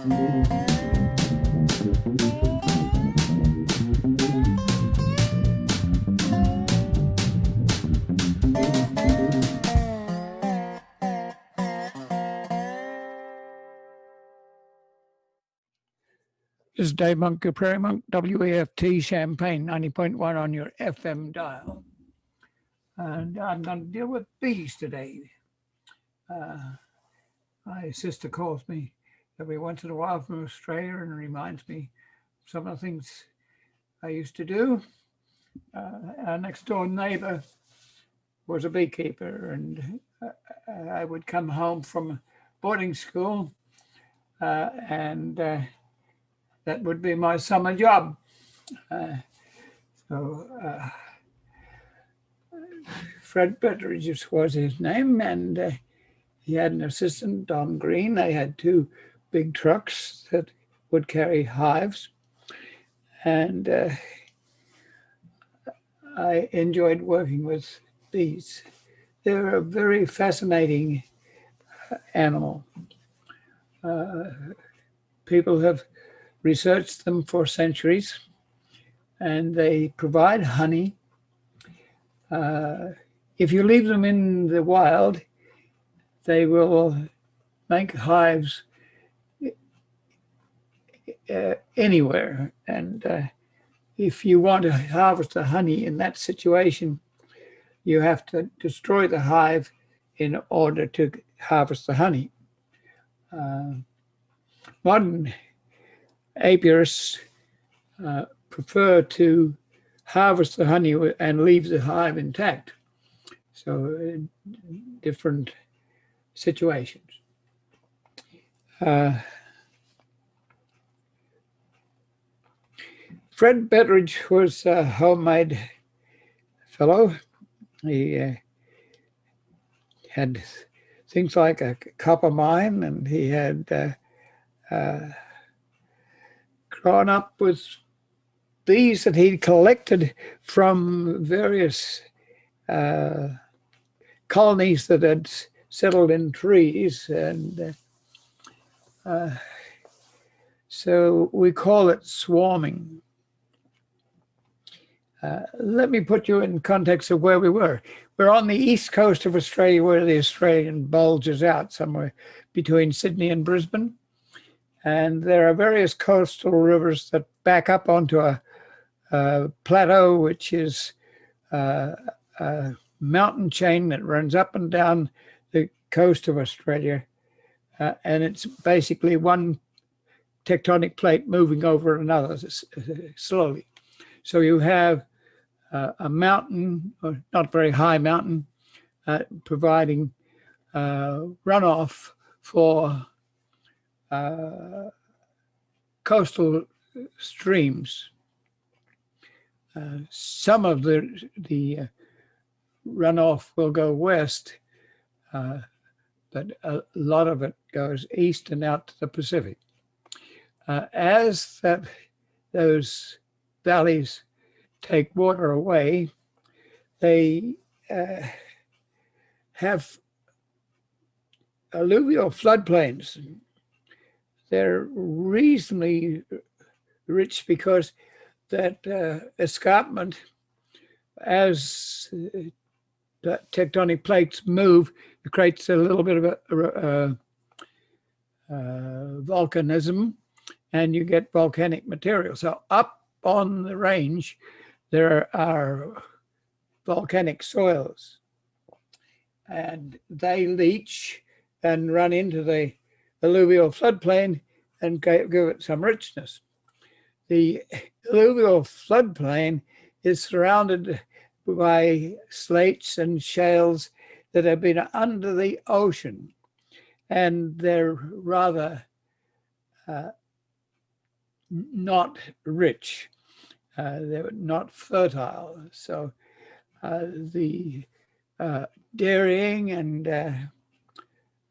This is Dave Monk of Prairie Monk, WAFT Champaign 90.1 on your FM dial. And I'm going to deal with bees today. My sister calls me every once in a while from Australia and reminds me of some of the things I used to do. Our next door neighbor was a beekeeper, and I would come home from boarding school and that would be my summer job. Fred Betteridge was his name, and he had an assistant, Don Green. They had two big trucks that would carry hives, and I enjoyed working with bees. They're a very fascinating animal. People have researched them for centuries, and they provide honey. If you leave them in the wild, they will make hives anywhere. And if you want to harvest the honey in that situation, you have to destroy the hive in order to harvest the honey. Modern apiarists prefer to harvest the honey and leave the hive intact. So different situations. Fred Betteridge was a homemade fellow. He had things like a copper mine, and he had grown up with bees that he'd collected from various colonies that had settled in trees, and so we call it swarming. Let me put you in context of where we were. We're on the east coast of Australia, where the Australian bulges out somewhere between Sydney and Brisbane. And there are various coastal rivers that back up onto a plateau, which is a mountain chain that runs up and down the coast of Australia. And it's basically one tectonic plate moving over another slowly. So you have a mountain, or not very high mountain, providing runoff for coastal streams. Some of the runoff will go west, but a lot of it goes east and out to the Pacific. As those valleys take water away, they have alluvial floodplains. They're reasonably rich because that escarpment, as the tectonic plates move, it creates a little bit of a volcanism, and you get volcanic material. So up on the range, there are volcanic soils, and they leach and run into the alluvial floodplain and give it some richness. The alluvial floodplain is surrounded by slates and shales that have been under the ocean, and they're rather not rich. They're not fertile. So the dairying and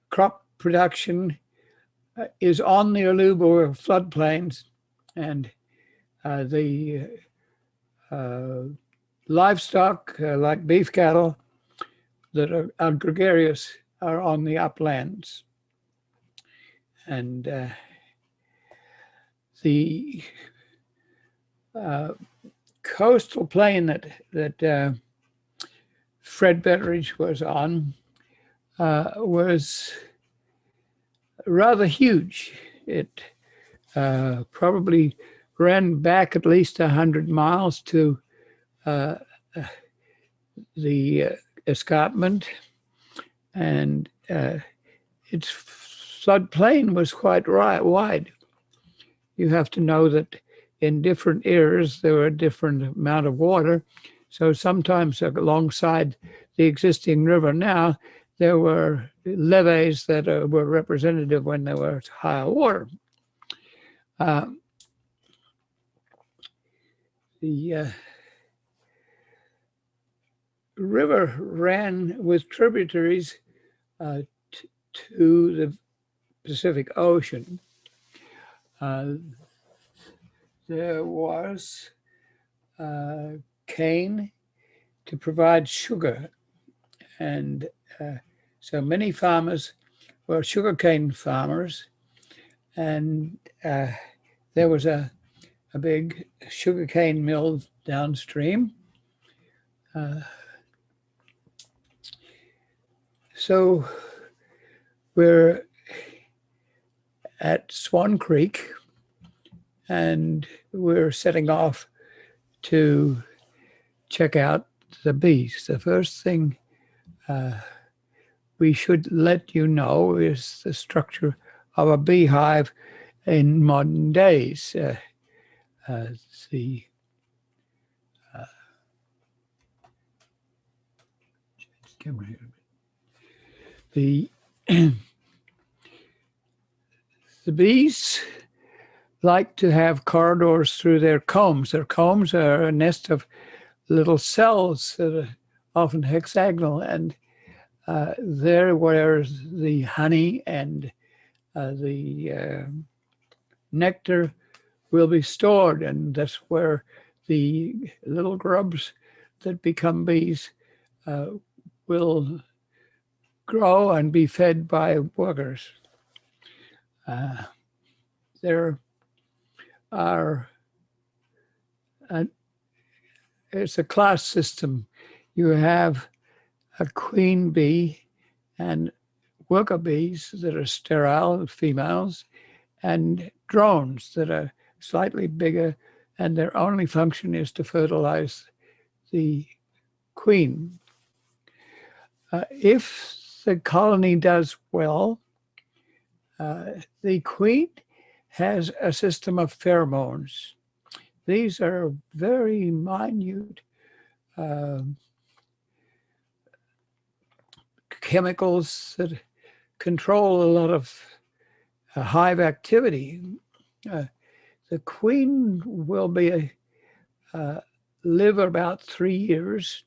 crop production is on the alluvial floodplains, and the livestock, like beef cattle that are gregarious, are on the uplands. And the coastal plain that Fred Betteridge was on was rather huge. It probably ran back at least 100 miles to the escarpment, and its floodplain was quite wide. You have to know that in different eras there were a different amount of water. So sometimes alongside the existing river now, there were levees that were representative when there was higher water. The river ran with tributaries to the Pacific Ocean. There was cane to provide sugar, and so many farmers were sugarcane farmers, and there was a big sugarcane mill downstream. So we're at Swan Creek, and we're setting off to check out the bees. The first thing we should let you know is the structure of a beehive in modern days. The bees like to have corridors through their combs. Their combs are a nest of little cells that are often hexagonal, and there where the honey and the nectar will be stored, and that's where the little grubs that become bees will grow and be fed by workers. There are it's a class system. You have a queen bee and worker bees that are sterile, females, and drones that are slightly bigger, and their only function is to fertilize the queen. If the colony does well, the queen has a system of pheromones. These are very minute chemicals that control a lot of hive activity. The queen will live about 3 years,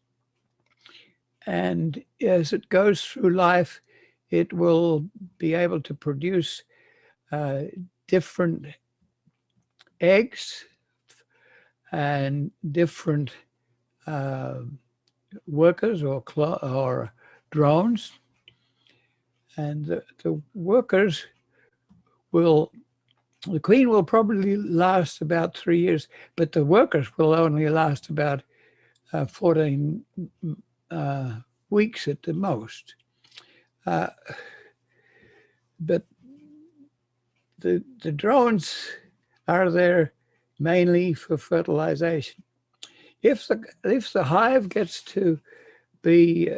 and as it goes through life, it will be able to produce different eggs and different workers or drones. And the workers the queen will probably last about 3 years, but the workers will only last about 14 weeks at the most. But the drones are there mainly for fertilization. If the hive gets to be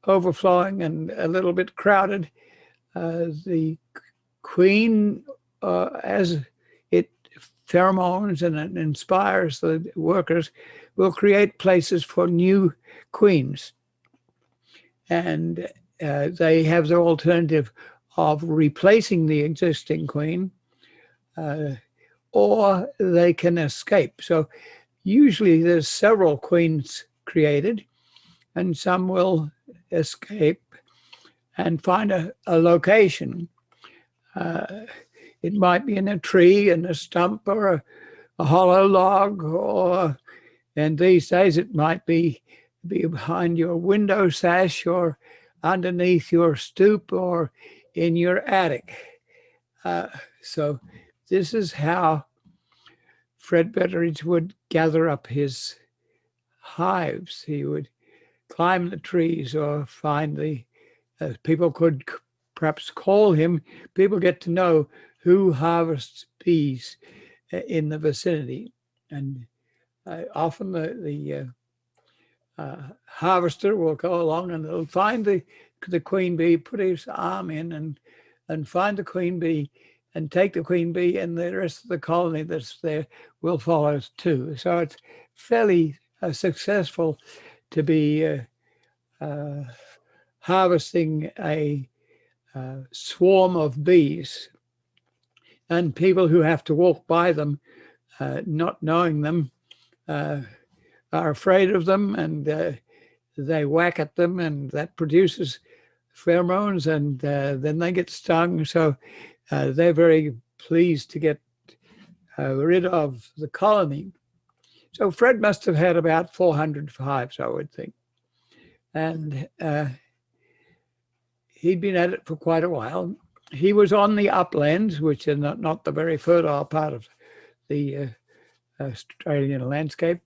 overflowing and a little bit crowded, the queen, as it pheromones and inspires the workers, will create places for new queens. And they have the alternative of replacing the existing queen, or they can escape. So usually there's several queens created, and some will escape and find a location. It might be in a tree, in a stump, or a hollow log, and these days it might be behind your window sash or underneath your stoop or in your attic. So this is how Fred Betteridge would gather up his hives. He would climb the trees or find people could perhaps call him. People get to know who harvests bees in the vicinity. And often the harvester will go along and they'll find the queen bee, put his arm in and find the queen bee and take the queen bee, and the rest of the colony that's there will follow too. So it's fairly successful to be harvesting a swarm of bees, and people who have to walk by them, not knowing them, are afraid of them, and they whack at them, and that produces pheromones, and then they get stung. So they're very pleased to get rid of the colony. So Fred must have had about 400 hives, I would think. And he'd been at it for quite a while. He was on the uplands, which are not the very fertile part of the Australian landscape,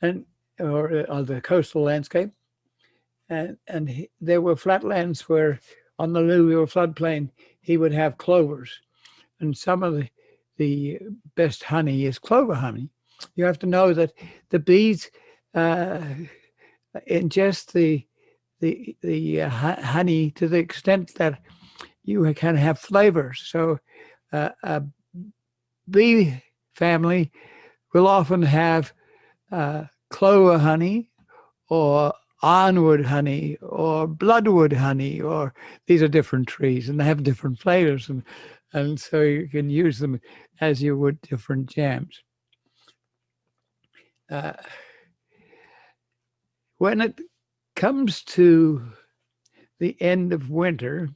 or the coastal landscape. And there were flatlands where on the alluvial floodplain he would have clovers. And some of the best honey is clover honey. You have to know that the bees ingest the honey to the extent that you can have flavors. So a bee family will often have clover honey or ironwood honey or bloodwood honey, or these are different trees and they have different flavors, and so you can use them as you would different jams. When it comes to the end of winter,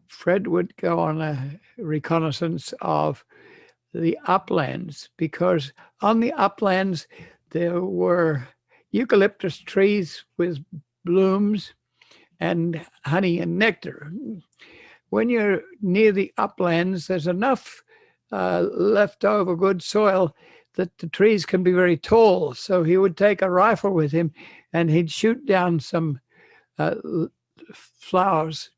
Fred would go on a reconnaissance of the uplands, because on the uplands there were eucalyptus trees with blooms and honey and nectar. When you're near the uplands, there's enough leftover good soil that the trees can be very tall. So he would take a rifle with him and he'd shoot down some flowers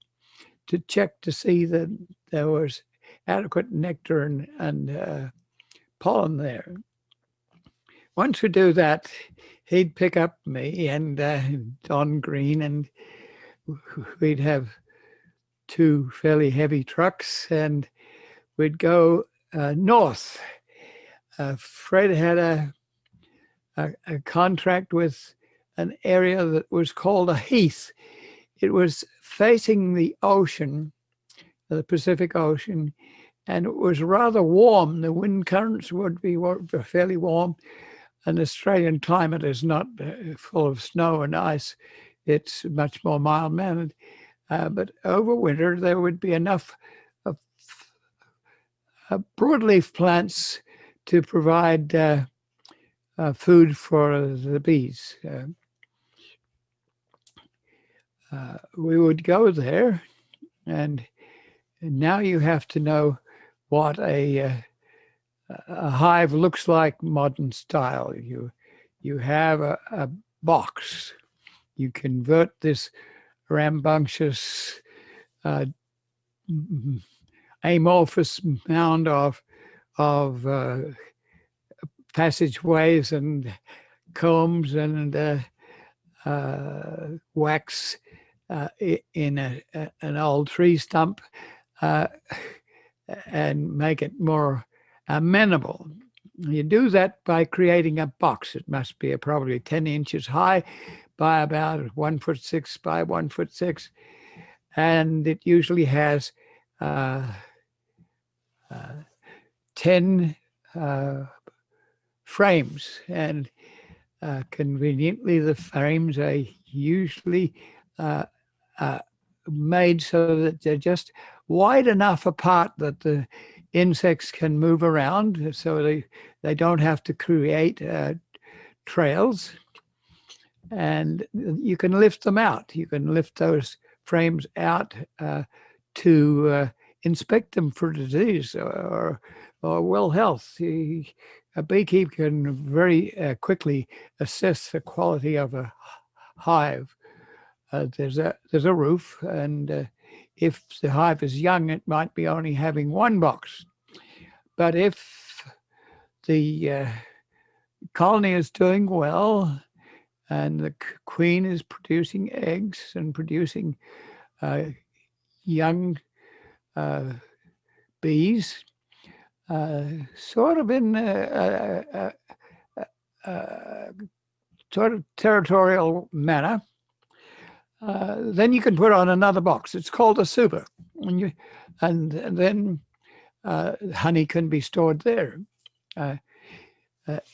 to check to see that there was adequate nectar and pollen there. Once we do that, he'd pick up me and Don Green, and we'd have two fairly heavy trucks, and we'd go north. Fred had a contract with an area that was called a heath. It was facing the ocean, the Pacific Ocean, and it was rather warm. The wind currents would be fairly warm. An Australian climate is not full of snow and ice. It's much more mild-mannered. But over winter, there would be enough broadleaf plants to provide food for the bees. We would go there, and now you have to know what a hive looks like modern style. You have a box. You convert this rambunctious amorphous mound of passageways and combs and wax in an old tree stump and make it more amenable. You do that by creating a box. It must be probably 10 inches high by about 1'6" by 1'6", and it usually has 10 frames, and conveniently the frames are usually made so that they're just wide enough apart that the insects can move around, so they don't have to create trails, and you can lift them out. You can lift those frames out to inspect them for disease or well health. A beekeeper can very quickly assess the quality of a hive. There's a roof, and if the hive is young, it might be only having one box. But if the colony is doing well and the queen is producing eggs and producing young bees, sort of in sort of territorial manner, then you can put on another box. It's called a super, and then honey can be stored there.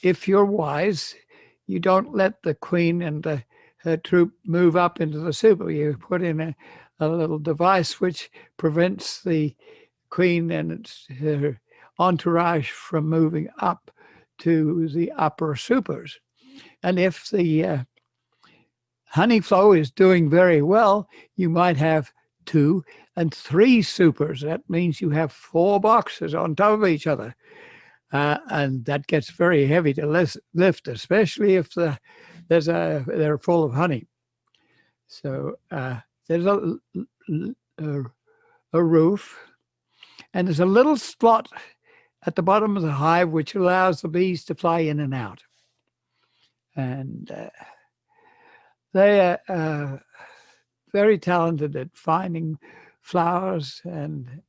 If you're wise, you don't let the queen and her troop move up into the super. You put in a little device which prevents the queen and her entourage from moving up to the upper supers. And if the honey flow is doing very well, you might have 2 and 3 supers. That means you have 4 boxes on top of each other. And that gets very heavy to lift, especially if they're full of honey. So there's a roof, and there's a little slot at the bottom of the hive which allows the bees to fly in and out. And they are very talented at finding flowers, and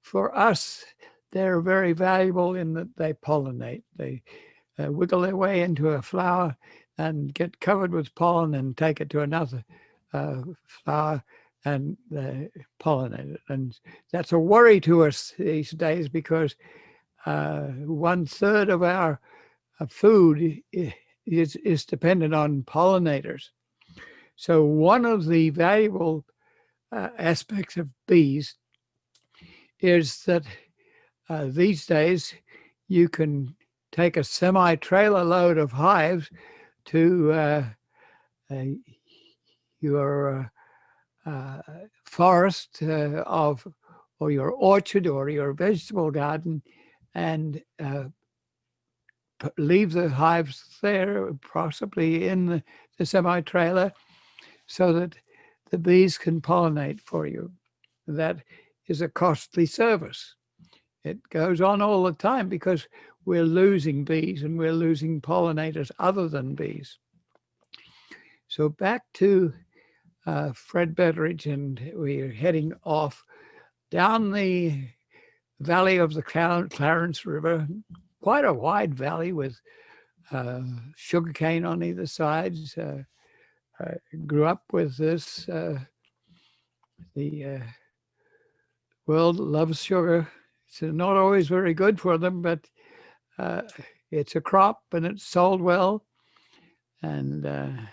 for us, they're very valuable in that they pollinate. They wiggle their way into a flower and get covered with pollen and take it to another flower and pollinate it. And that's a worry to us these days because 1/3 of our food is dependent on pollinators. So one of the valuable aspects of bees is that these days you can take a semi-trailer load of hives to your forest or your orchard or your vegetable garden and leave the hives there, possibly in the semi-trailer, so that the bees can pollinate for you. That is a costly service. It goes on all the time because we're losing bees and we're losing pollinators other than bees. So back to Fred Betteridge, and we're heading off down the valley of the Clarence River, quite a wide valley with sugarcane on either side. I grew up with this. The world loves sugar. It's not always very good for them, but it's a crop and it's sold well. And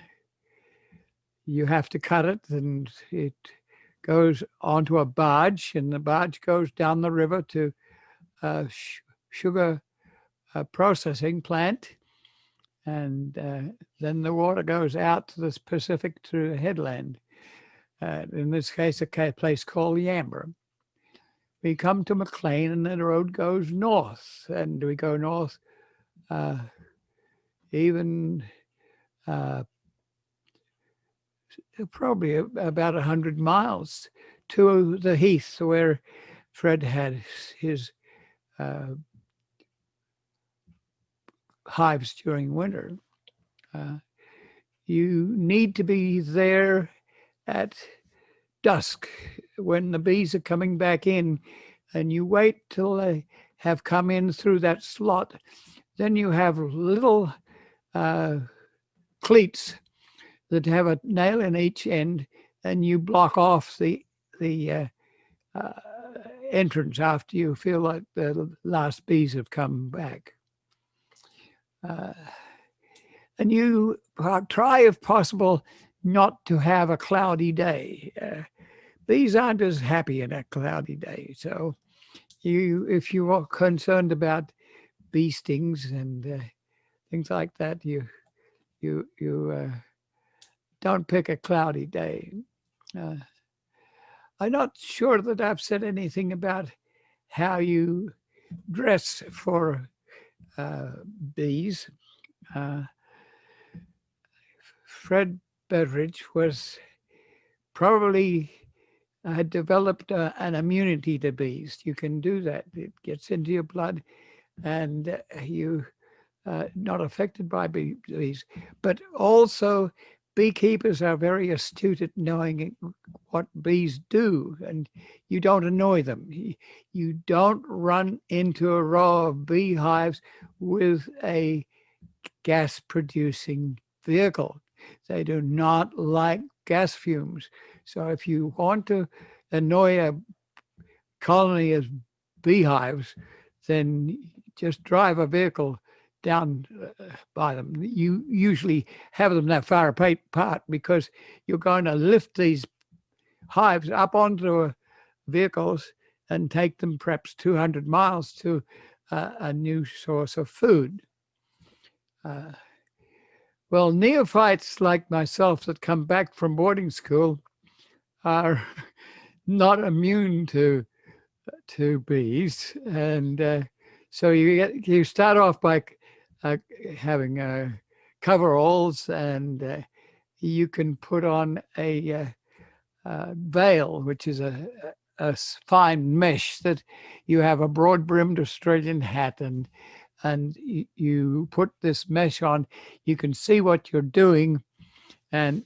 you have to cut it, and it goes onto a barge, and the barge goes down the river to a sugar processing plant. And then the water goes out to the Pacific through the headland. In this case, a place called Yambra. We come to McLean, and the road goes north, and we go north even probably about 100 miles to the heath where Fred had his hives during winter. You need to be there at dusk when the bees are coming back in, and you wait till they have come in through that slot. Then you have little cleats that have a nail in each end, and you block off the entrance after you feel like the last bees have come back. And you try, if possible, not to have a cloudy day. Bees aren't as happy in a cloudy day. So if you are concerned about bee stings and things like that, you don't pick a cloudy day. I'm not sure that I've said anything about how you dress for bees. Uh, Fred Beveridge was probably had developed an immunity to bees. You can do that. It gets into your blood, and you not affected by bees. But also, beekeepers are very astute at knowing what bees do, and you don't annoy them. You don't run into a row of beehives with a gas-producing vehicle. They do not like gas fumes. So if you want to annoy a colony of beehives, then just drive a vehicle down by them. You usually have them that far apart because you're going to lift these hives up onto vehicles and take them perhaps 200 miles to a new source of food. Well, neophytes like myself that come back from boarding school are not immune to bees, and so you start off by having coveralls, and you can put on a veil, which is a fine mesh that you have a broad-brimmed Australian hat, and you put this mesh on. You can see what you're doing, and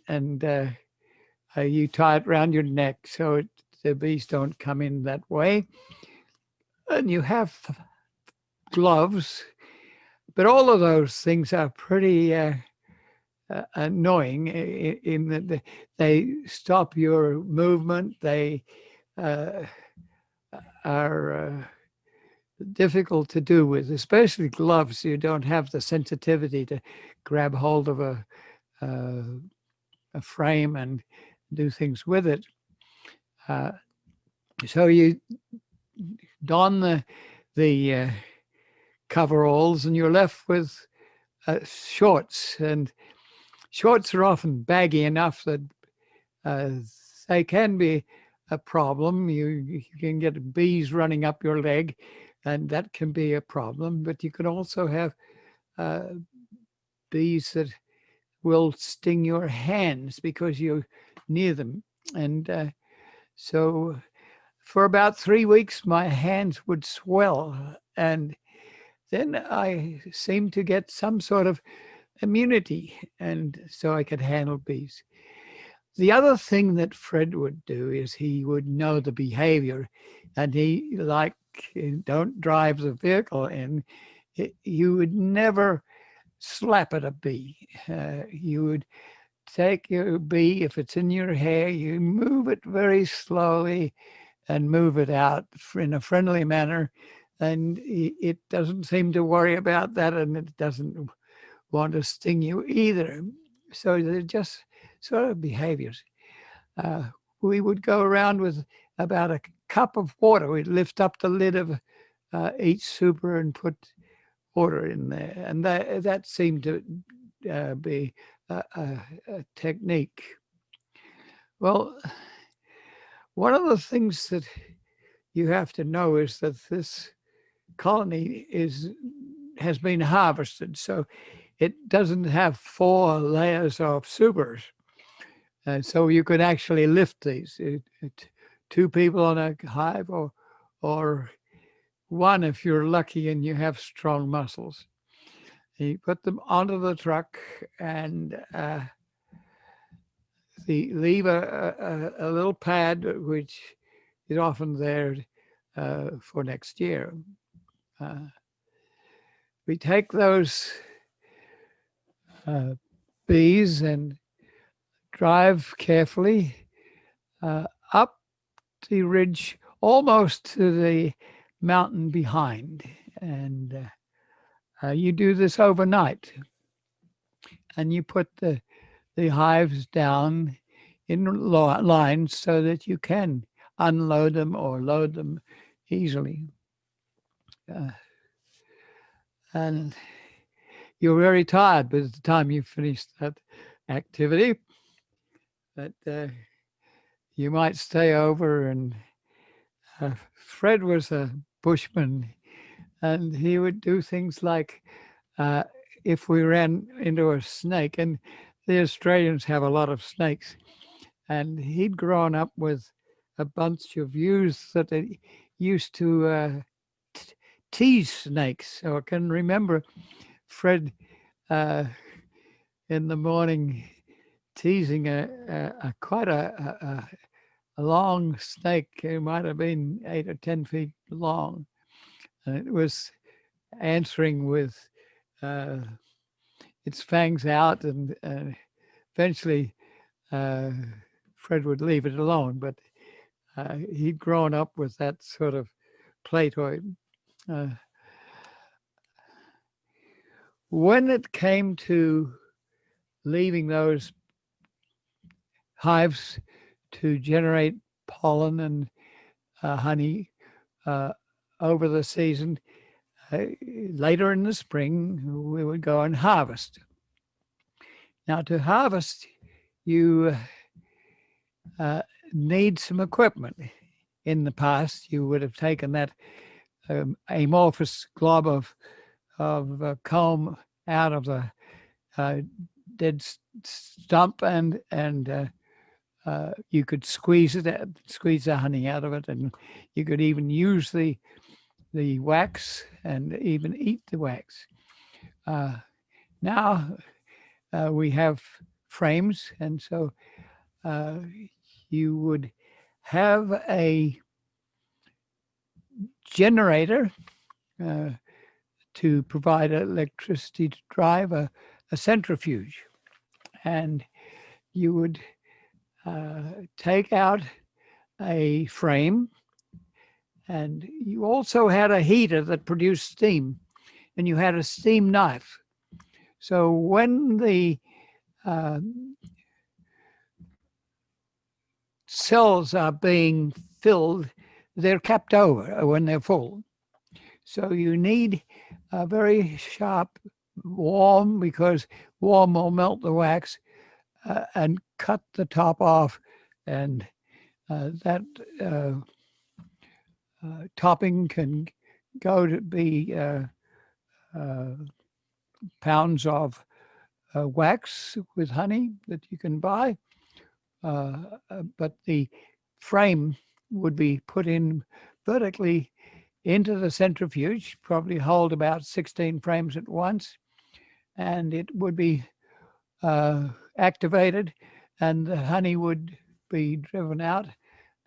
you tie it around your neck so the bees don't come in that way. And you have gloves, but all of those things are pretty annoying in that they stop your movement. They are difficult to do with, especially gloves. You don't have the sensitivity to grab hold of a frame and do things with it. So you don the coveralls, and you're left with shorts. And shorts are often baggy enough that they can be a problem. You can get bees running up your leg, and that can be a problem. But you can also have bees that will sting your hands because you're near them. And so for about 3 weeks, my hands would swell. And then I seemed to get some sort of immunity, and so I could handle bees. The other thing that Fred would do is he would know the behavior, and he don't drive the vehicle in. You would never slap at a bee. You would take your bee, if it's in your hair, you move it very slowly and move it out in a friendly manner. And it doesn't seem to worry about that, and it doesn't want to sting you either. So they're just sort of behaviors. We would go around with about a cup of water. We'd lift up the lid of each super and put water in there. And that seemed to be a technique. Well, one of the things that you have to know is that this colony has been harvested, so it doesn't have 4 layers of supers. So you could actually lift these. 2 people on a hive, or 1 if you're lucky and you have strong muscles. You put them onto the truck and leave a little pad, which is often there for next year. We take those bees and drive carefully up the ridge, almost to the mountain behind. And you do this overnight. And you put the hives down in lines so that you can unload them or load them easily. And you're very tired by the time you finish that activity. But you might stay over, and Fred was a bushman, and he would do things like uh, if we ran into a snake, and the Australians have a lot of snakes, and he'd grown up with a bunch of ewes that they used to t- tease snakes. So I can remember Fred uh, in the morning teasing a quite a long snake. It might have been 8 or 10 feet long, and it was answering with uh, its fangs out, and eventually uh, Fred would leave it alone. But he'd grown up with that sort of play toy. Uh, when it came to leaving those hives to generate pollen and honey uh, over the season, later in the spring, we would go and harvest. Now, to harvest, you need some equipment. In the past, you would have taken that amorphous glob of comb out of the dead stump, and you could squeeze the honey out of it, and you could even use the wax and even eat the wax. Now we have frames, and so you would have a generator to provide electricity to drive a centrifuge. And you would take out a frame, and you also had a heater that produced steam, and you had a steam knife. So when the cells are being filled, they're capped over when they're full. So you need a very sharp warm, because warm will melt the wax and cut the top off, and that topping can go to be pounds of wax with honey that you can buy, but the frame would be put in vertically into the centrifuge, probably hold about 16 frames at once, and it would be activated, and the honey would be driven out,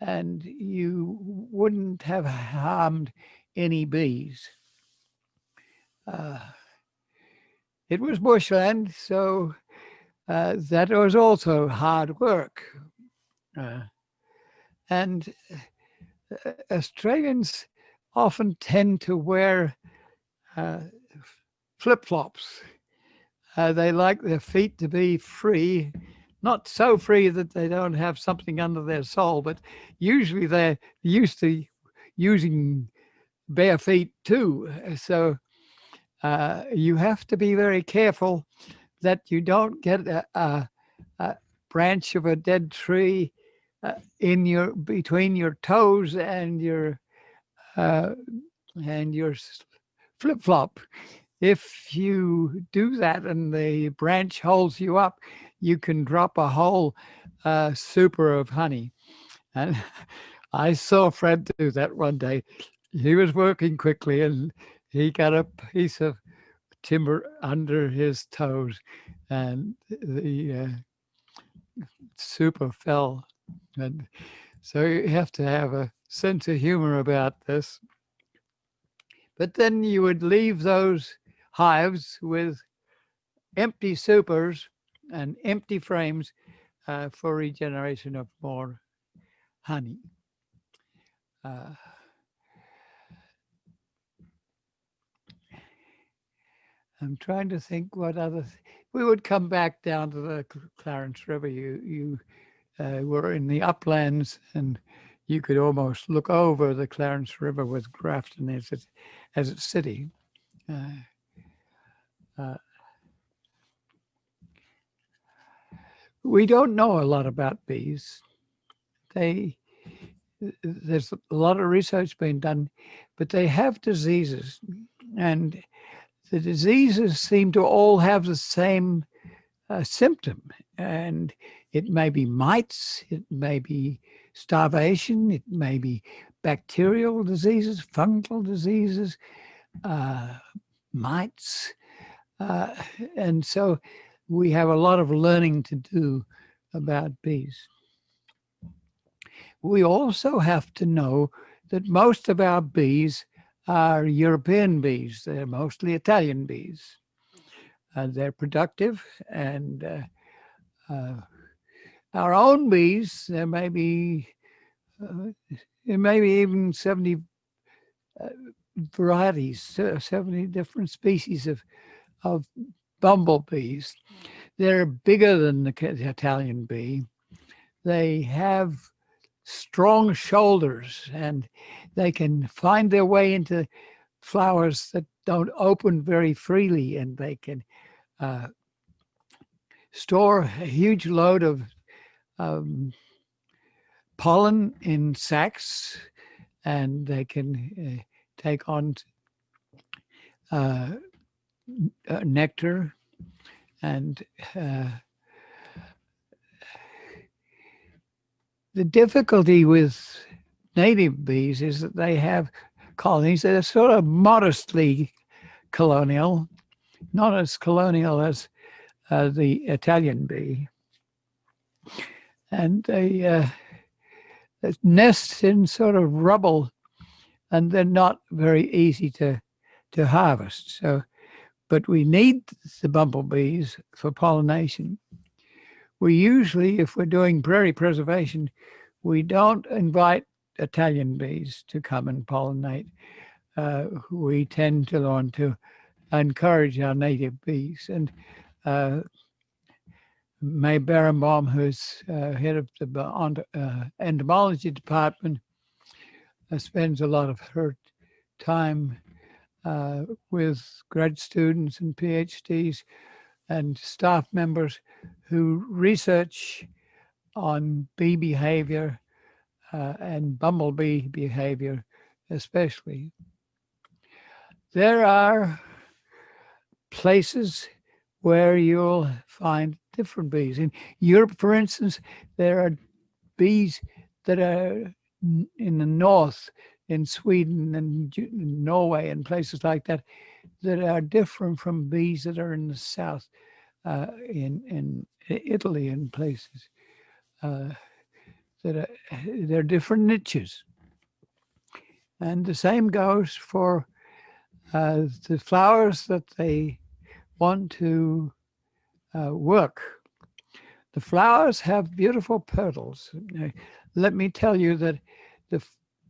and you wouldn't have harmed any bees. It was bushland, so that was also hard work. And Australians often tend to wear flip-flops. They like their feet to be free, not so free that they don't have something under their sole, but usually they're used to using bare feet too. So you have to be very careful that you don't get a branch of a dead tree in between your toes and your flip-flop. If you do that and the branch holds you up, you can drop a whole super of honey. And I saw Fred do that one day. He was working quickly, and he got a piece of timber under his toes, and the super fell. And so you have to have a sense of humor about this. But then you would leave those hives with empty supers and empty frames for regeneration of more honey. I'm trying to think what other. We would come back down to the Clarence River. You were in the uplands, and you could almost look over the Clarence River with Grafton as its city. We don't know a lot about bees. there's a lot of research being done, but they have diseases, and the diseases seem to all have the same symptom. And it may be mites, it may be starvation, it may be bacterial diseases, fungal diseases, mites. And so we have a lot of learning to do about bees. We also have to know that most of our bees are European bees. They're mostly Italian bees. They're productive, and our own bees, there may be even 70 varieties, 70 different species of bumblebees. They're bigger than the Italian bee. They have strong shoulders, and they can find their way into flowers that don't open very freely, and they can store a huge load of pollen in sacs, and they can take on nectar, and the difficulty with native bees is that they have colonies that are sort of modestly colonial, not as colonial as the Italian bee. And they nest in sort of rubble, and they're not very easy to harvest. So, but we need the bumblebees for pollination. We usually, if we're doing prairie preservation, we don't invite Italian bees to come and pollinate. We tend to want to encourage our native bees. And May Berenbaum, who's head of the entomology department, spends a lot of her time with grad students and PhDs and staff members who research on bee behavior and bumblebee behavior especially. There are places where you'll find different bees. In Europe, for instance, there are bees that are in the north, in Sweden and Norway and places like that, that are different from bees that are in the south, in Italy and places. They're different niches. And the same goes for the flowers that they want to work. The flowers have beautiful petals. Let me tell you that the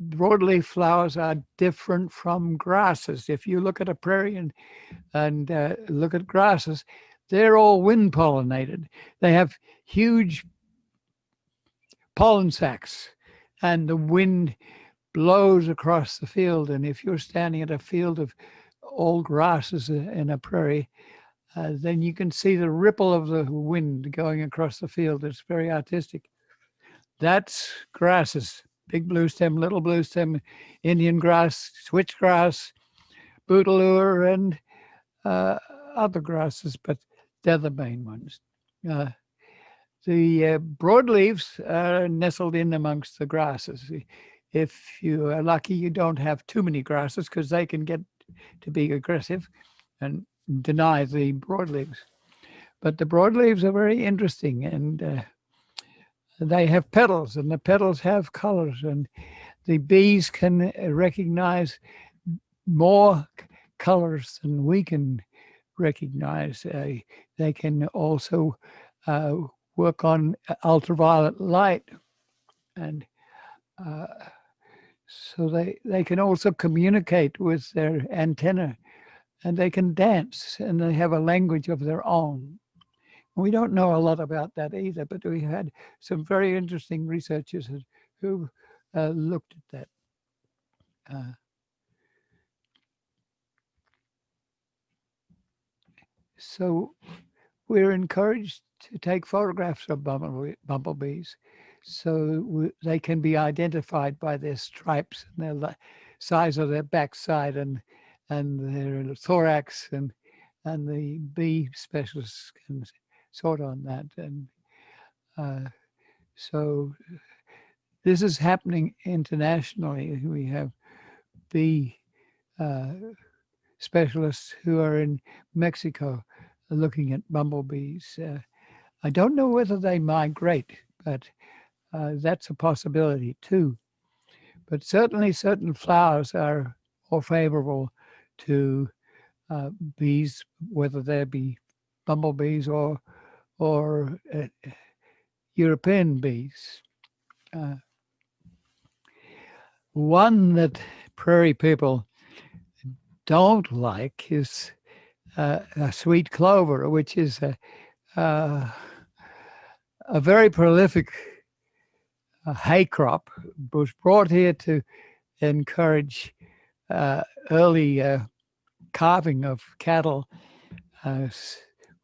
broadleaf flowers are different from grasses. If you look at a prairie and look at grasses, they're all wind pollinated. They have huge pollen sacs, and the wind blows across the field. And if you're standing at a field of all grasses in a prairie, then you can see the ripple of the wind going across the field. It's very artistic. That's grasses: big blue stem, little blue stem, Indian grass, switchgrass, bootaloo, and other grasses, but they're the main ones. The broadleaves are nestled in amongst the grasses. If you are lucky, you don't have too many grasses, because they can get to be aggressive and deny the broadleaves. But the broadleaves are very interesting, and they have petals, and the petals have colors, and the bees can recognize more colors than we can recognize. They can also work on ultraviolet light, and so they can also communicate with their antenna, and they can dance, and they have a language of their own. We don't know a lot about that either, but we had some very interesting researchers who looked at that. So we're encouraged to take photographs of bumblebees so they can be identified by their stripes and their size of their backside and their thorax, and the bee specialists can sort on that. And so this is happening internationally. We have bee uh, specialists who are in Mexico looking at bumblebees. I don't know whether they migrate, but that's a possibility too. But certainly, certain flowers are more favorable to bees, whether they be bumblebees or European bees. Uh, One that prairie people don't like is a sweet clover, which is a very prolific hay crop. It was brought here to encourage uh, early calving of cattle, uh,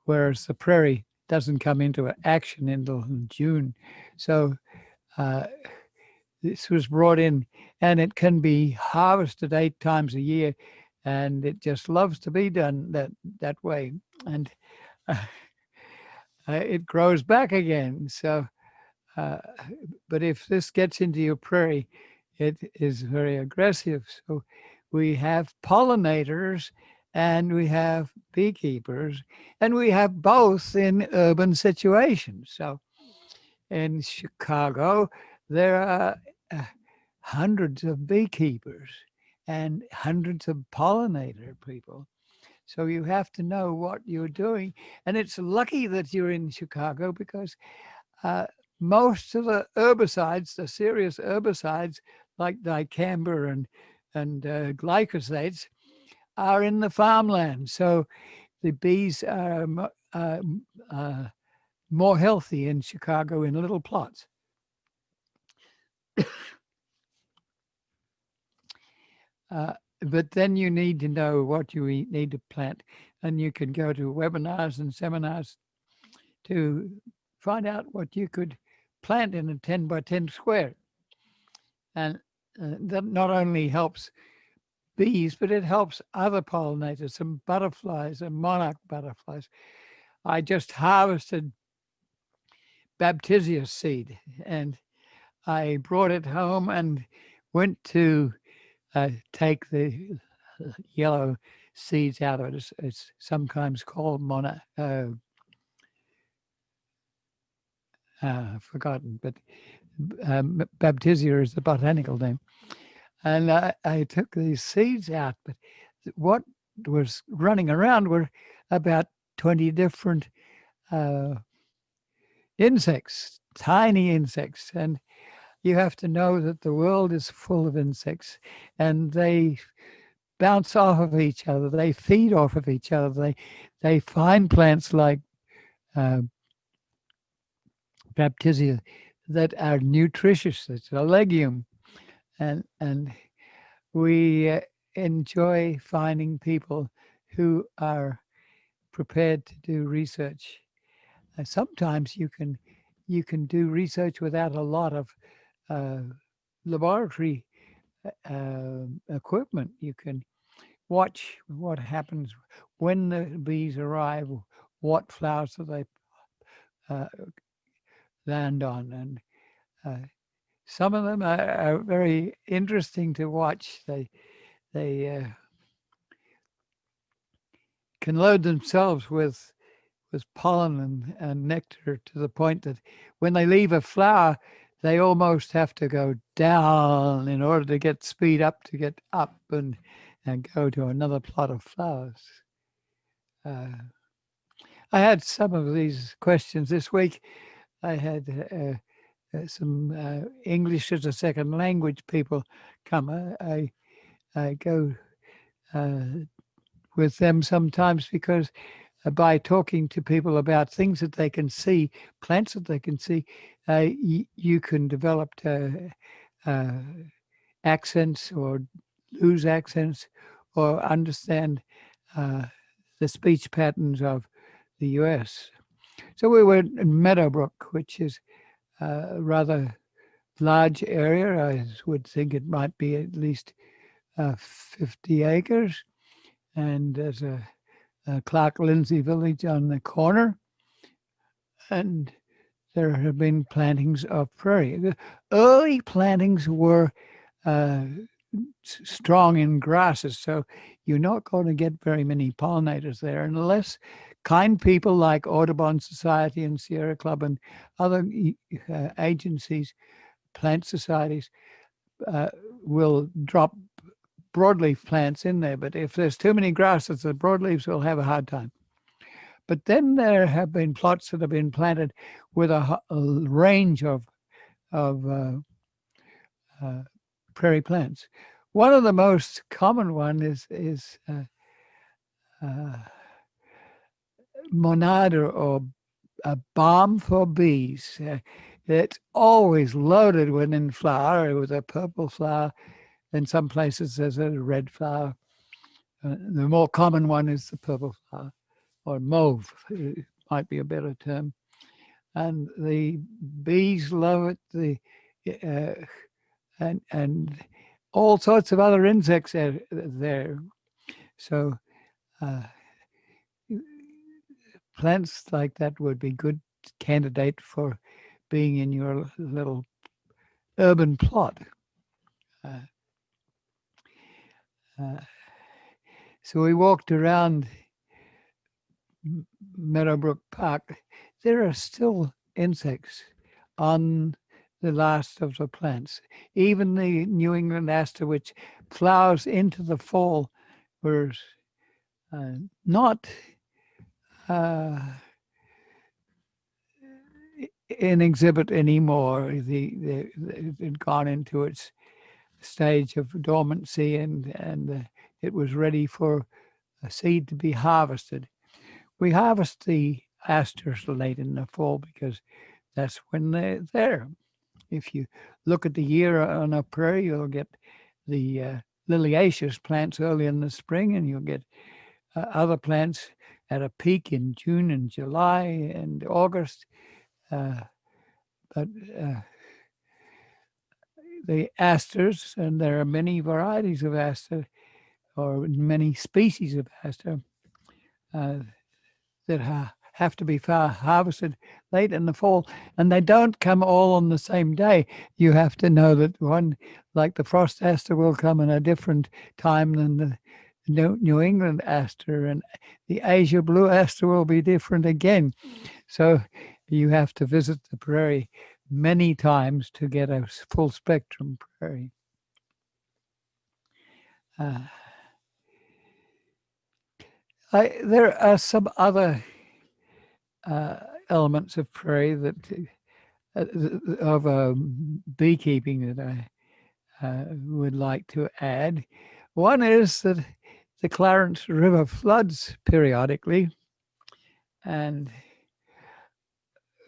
whereas the prairie doesn't come into action until June. So uh, this was brought in, and it can be harvested 8 times a year, and it just loves to be done that way. And uh, it grows back again. So, uh, but if this gets into your prairie, it is very aggressive. So we have pollinators and we have beekeepers, and we have both in urban situations. So in Chicago, there are hundreds of beekeepers and hundreds of pollinator people. So you have to know what you're doing. And it's lucky that you're in Chicago because uh, most of the herbicides, the serious herbicides like dicamba and glyphosates, are in the farmland. So the bees are uh, more healthy in Chicago in little plots. Uh, but then you need to know what you need to plant, and you can go to webinars and seminars to find out what you could plant in a 10 by 10 square. And that not only helps bees, but it helps other pollinators, some butterflies and monarch butterflies. I just harvested baptisia seed, and I brought it home and went to take the yellow seeds out of it. It's sometimes called forgotten, but baptisia is the botanical name. And I took these seeds out, but what was running around were about 20 different uh, insects, tiny insects. And you have to know that the world is full of insects, and they bounce off of each other. They feed off of each other. They find plants like uh, baptisia that are nutritious. It's a legume, and we enjoy finding people who are prepared to do research. Sometimes you can do research without a lot of uh, laboratory equipment. You can watch what happens when the bees arrive, what flowers do they uh, land on, and some of them are very interesting to watch. They can load themselves with pollen and nectar to the point that when they leave a flower, they almost have to go down in order to get speed up to get up and go to another plot of flowers. Uh, I had some of these questions this week. I had some English as a second language people come. I go with them sometimes because by talking to people about things that they can see, plants that they can see, you can develop uh, accents or lose accents or understand uh, the speech patterns of the US. So we were in Meadowbrook, which is rather large area. I would think it might be at least 50 acres. And there's a Clark Lindsay village on the corner. And there have been plantings of prairie. The early plantings were uh, strong in grasses, so you're not going to get very many pollinators there unless kind people like Audubon Society and Sierra Club and other agencies, plant societies, uh, will drop broadleaf plants in there. But if there's too many grasses, the broadleaves will have a hard time. But then there have been plots that have been planted with a range of prairie plants. One of the most common one is monad or a balm for bees. It's always loaded when in flower with a purple flower. In some places there's a red flower. The more common one is the purple flower, or mauve, might be a better term. And the bees love it. Uh, and all sorts of other insects are there. So plants like that would be good candidate for being in your little urban plot. Uh, uh, so we walked around Meadowbrook Park. There are still insects on the last of the plants. Even the New England aster, which flowers into the fall, was not in exhibit anymore. It had gone into its stage of dormancy, and it was ready for a seed to be harvested. We harvest the asters late in the fall because that's when they're there. If you look at the year on a prairie, you'll get the liliaceous plants early in the spring, and you'll get other plants at a peak in June and July and August. But the asters, and there are many varieties of aster, or many species of aster, that have to be harvested late in the fall, and they don't come all on the same day. You have to know that one, like the frost aster, will come in a different time than the New England aster, and the Asia blue aster will be different again. So you have to visit the prairie many times to get a full spectrum prairie. There are some other elements of prairie that of beekeeping that I would like to add. One is that the Clarence River floods periodically, and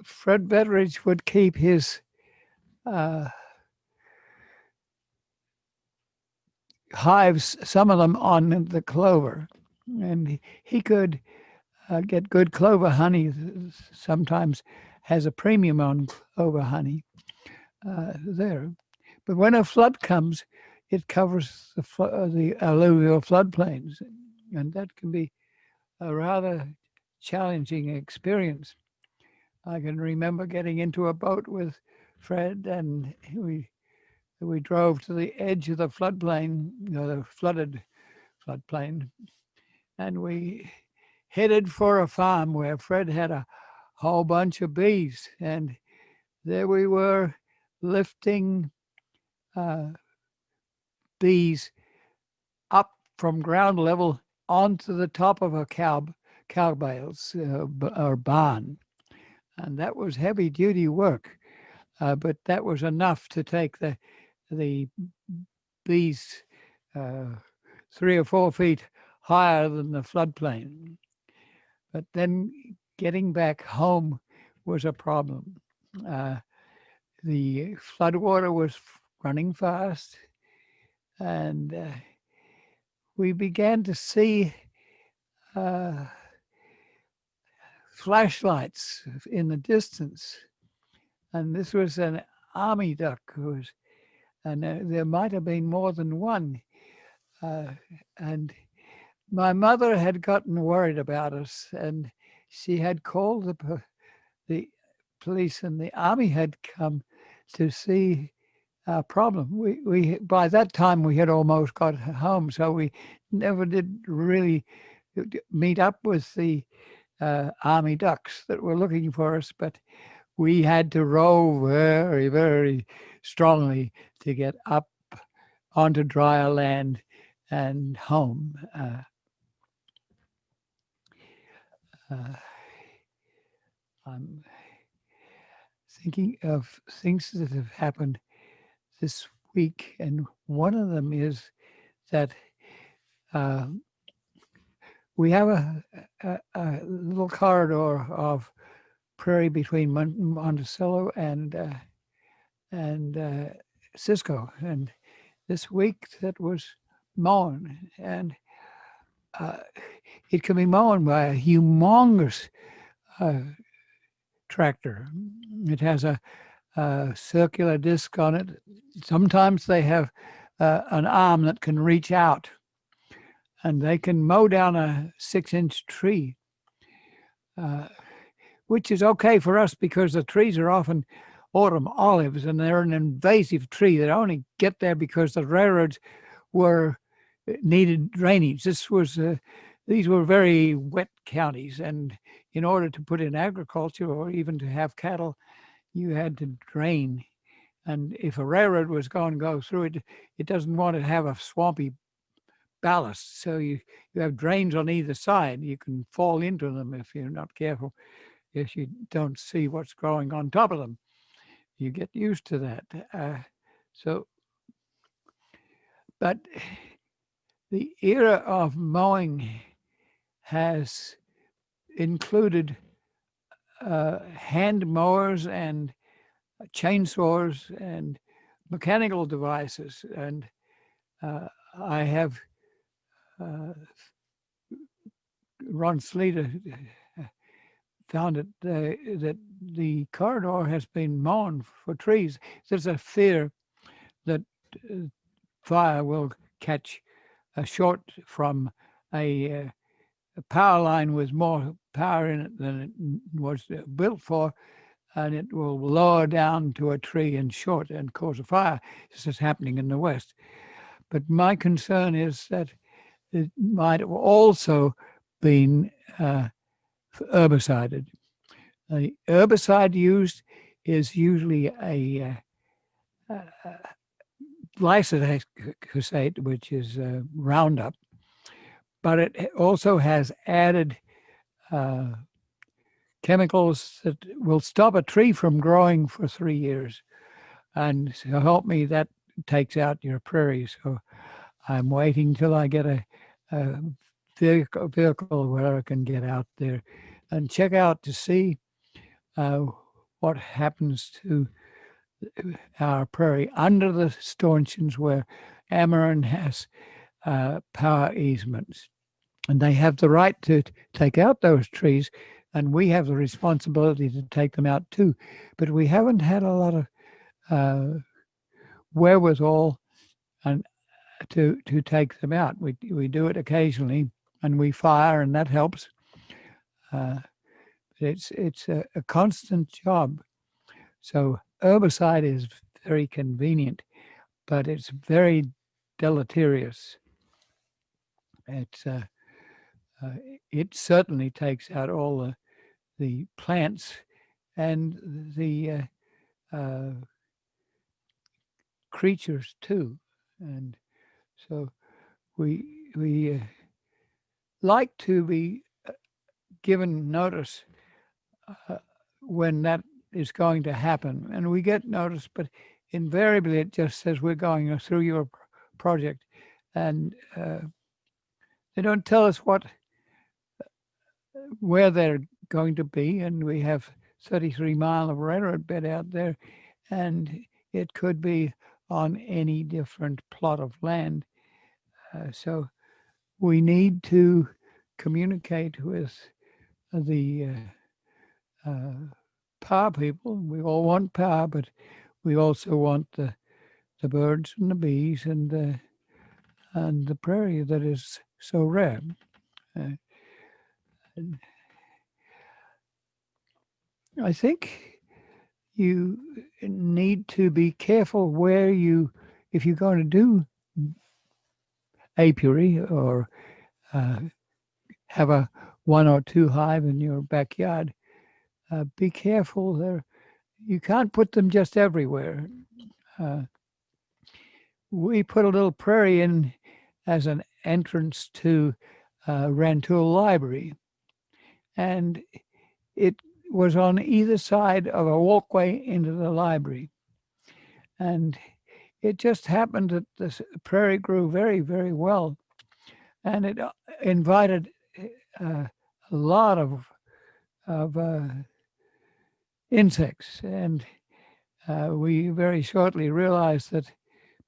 Fred Betteridge would keep his hives, some of them on the clover, and he could get good clover honey. Sometimes has a premium on clover honey there. But when a flood comes, it covers the alluvial floodplains, and that can be a rather challenging experience. I can remember getting into a boat with Fred, and we drove to the edge of the floodplain, the flooded floodplain, and we headed for a farm where Fred had a whole bunch of bees, and there we were lifting bees up from ground level onto the top of a cow bales or barn, and that was heavy duty work. But that was enough to take the bees 3 or 4 feet higher than the floodplain. But then getting back home was a problem. The floodwater was running fast, and we began to see flashlights in the distance. and this was an army duck who was, and there might have been more than one. And my mother had gotten worried about us, and she had called the police, and the army had come to see our problem. We by that time we had almost got home, so we never did really meet up with the army ducks that were looking for us, but we had to row very, very strongly to get up onto drier land and home. I'm thinking of things that have happened this week, and one of them is that we have a little corridor of prairie between Monticello and Cisco, and this week that was mown, and it can be mown by a humongous tractor. It has a circular disc on it. Sometimes they have an arm that can reach out, and they can mow down a 6-inch tree, which is okay for us because the trees are often autumn olives, and they're an invasive tree. They only get there because the railroads needed drainage. These were very wet counties, and in order to put in agriculture or even to have cattle, you had to drain. And if a railroad was going to go through it, it doesn't want to have a swampy ballast. So you have drains on either side. You can fall into them if you're not careful, if you don't see what's growing on top of them. You get used to that. But the era of mowing has included hand mowers and chainsaws and mechanical devices. And I have Ron Sleater found it that the corridor has been mown for trees. There's a fear that fire will catch short from a power line with more power in it than it was built for, and it will lower down to a tree and short and cause a fire. This is happening in the West. But my concern is that it might have also been herbicided. The herbicide used is usually a glyphosate, which is Roundup, but it also has added chemicals that will stop a tree from growing for 3 years. And so help me, that takes out your prairie. So I'm waiting till I get a vehicle where I can get out there and check out to see what happens to our prairie under the stanchions where Ameren has power easements. And they have the right to take out those trees, and we have the responsibility to take them out too. But we haven't had a lot of wherewithal and to take them out. We do it occasionally, and we fire, and that helps. It's a constant job. So herbicide is very convenient, but it's very deleterious. It certainly takes out all the plants and the creatures too. And so we like to be given notice when that is going to happen, and we get notice, but invariably it just says we're going through your project, and they don't tell us where they're going to be. And we have 33 miles of railroad bed out there, and it could be on any different plot of land. So we need to communicate with the power people. We all want power, but we also want the birds and the bees and the prairie that is so rare. Uh, I think you need to be careful where if you're going to do apiary or uh, have a one or two hive in your backyard, be careful there. You can't put them just everywhere. Uh, we put a little prairie in as an entrance to Rantoul Library, and it was on either side of a walkway into the library. And it just happened that this prairie grew very, very well, and it invited a lot of insects. And we very shortly realized that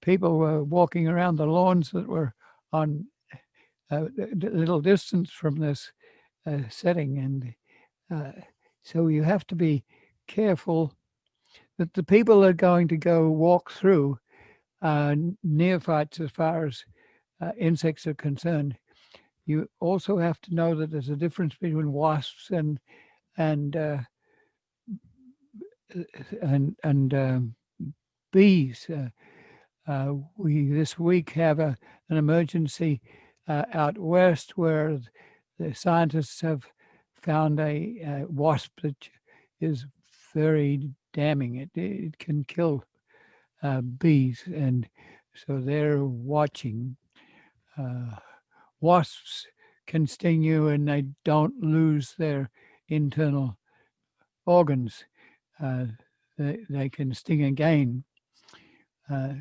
people were walking around the lawns that were on a little distance from this setting, and so you have to be careful that the people that are going to go walk through neophytes as far as insects are concerned. You also have to know that there's a difference between wasps and uh, and bees. We this week have an emergency out west where the scientists have found a wasp that is very damning. It can kill bees, and so they're watching. Wasps can sting you, and they don't lose their internal organs. They can sting again.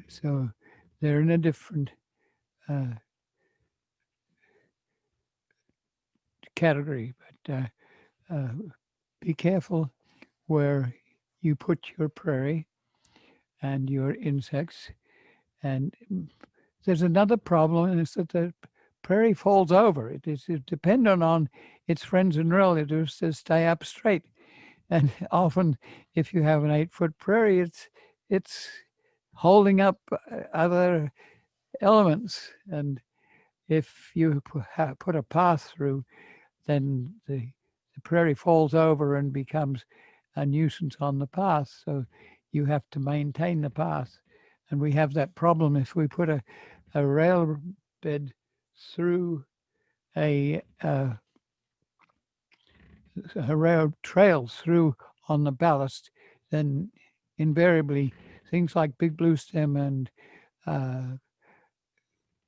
So they're in a different category. But be careful where you put your prairie and your insects. And there's another problem, and it's that the prairie falls over. It is dependent on its friends and relatives to stay up straight. And often, if you have an 8-foot prairie, it's holding up other elements. And if you put a path through, then the prairie falls over and becomes a nuisance on the path. So you have to maintain the path. And we have that problem if we put a rail bed through a rail trail through on the ballast, then invariably things like big blue stem and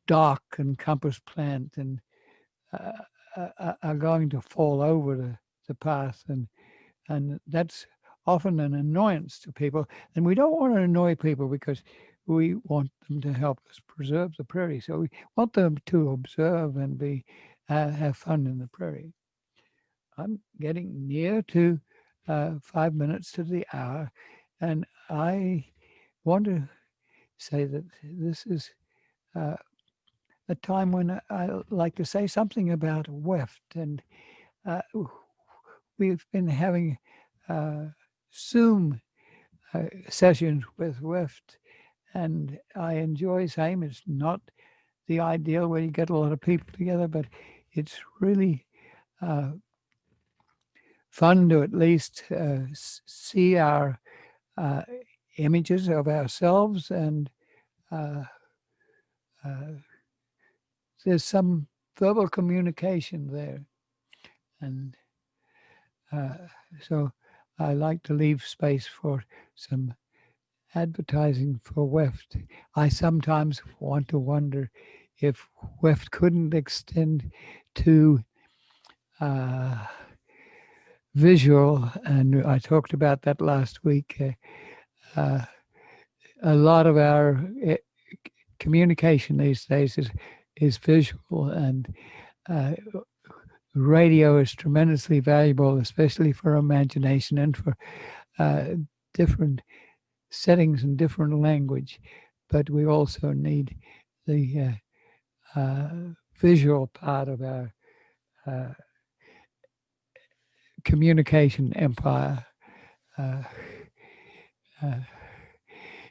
dock and compass plant and are going to fall over the path, and that's often an annoyance to people. And we don't want to annoy people because we want them to help us preserve the prairie. So we want them to observe and have fun in the prairie. I'm getting near to 5 minutes to the hour, and I want to say that this is a time when I like to say something about weft. And we've been having Zoom sessions with weft, and I enjoy saying it's not the ideal where you get a lot of people together, but it's really fun to at least see our images of ourselves, and there's some verbal communication there. And so I like to leave space for some advertising for weft. I sometimes want to wonder if weft couldn't extend to visual, and I talked about that last week. A lot of our communication these days is visual, and radio is tremendously valuable, especially for imagination and for different settings and different language. But we also need the visual part of our communication empire. uh, uh,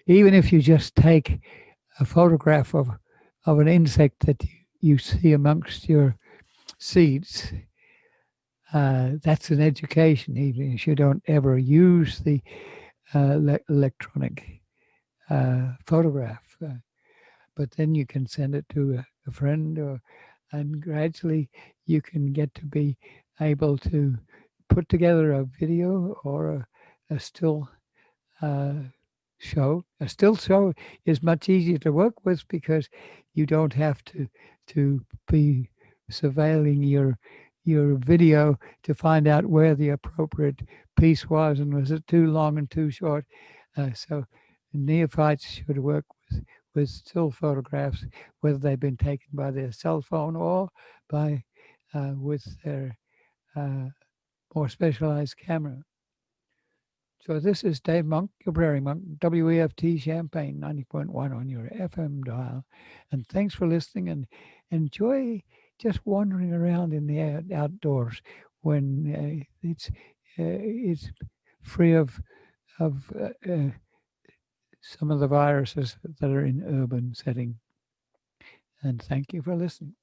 even if you just take a photograph of an insect that you see amongst your seeds, that's an education, even if you don't ever use the electronic photograph. But then you can send it to a friend, and gradually you can get to be able to put together a video or a still uh, show. A still show is much easier to work with because you don't have to be surveilling your video to find out where the appropriate piece was and was it too long and too short. So neophytes should work with still photographs, whether they've been taken by their cell phone or by with their uh, more specialized camera. So this is Dave Monk, your Prairie Monk, WEFT Champaign 90.1 on your FM dial. And thanks for listening, and enjoy just wandering around in the outdoors when it's free of some of the viruses that are in urban setting. And thank you for listening.